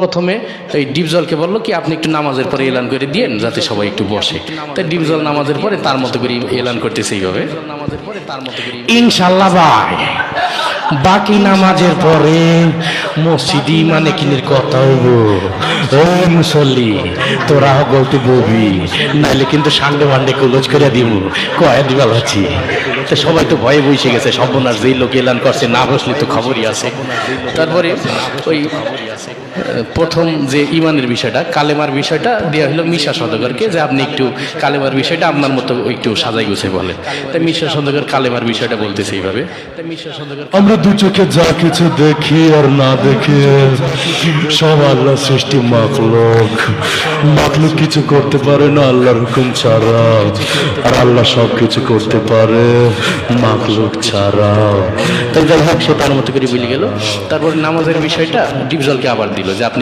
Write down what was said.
প্রথমে এই ডিপজলকে বললো কি আপনি একটু নামাজের পরে এলান করে দিয়েন যাতে সবাই একটু বসে। তাই ডিপজল নামাজের পরে তার মতো করে এলান করতেছে এইভাবে, ইনশাল্লাহ ভাই বাকি নামাজের পরে মসজিদি মানে কিনের কথা হইব। ওই মুসল্লি তোরা গল্প ববি, নাইলে কিন্তু সান্ডে মান্ডে কুলজ করে দিব কয়া দিবা ভাবছি। তো সবাই তো ভয়ে বসে গেছে, সর্বনাশ যেই লোক এলান করছে না বসলে তো খবরই আছে। তারপরে ওই প্রথম যে ইমানের বিষয়টা, কালেমার বিষয়টা দেওয়া হলো মিশা সওদাগরকে, যে আপনি একটু কালেমার বিষয়টা আপনার মতো একটু সাজাই গুছে বলেন। তাই মিশা সওদাগর কালেমার বিষয়টা বলতেছে এইভাবে। আমরা দু চোখে যা কিছু দেখি আর না দেখি সব আল্লাহ সৃষ্টি মাখলুক। মাখলুক কিছু করতে পারে না আল্লাহর হুকুম ছাড়া, আর আল্লাহ সব কিছু করতে পারে মাখলুক ছাড়া। তাই যাই হোক, সে তার মতো করে বলে গেল। তারপর নামাজের বিষয়টা ডিপজলকে আবার দিল যে আপনি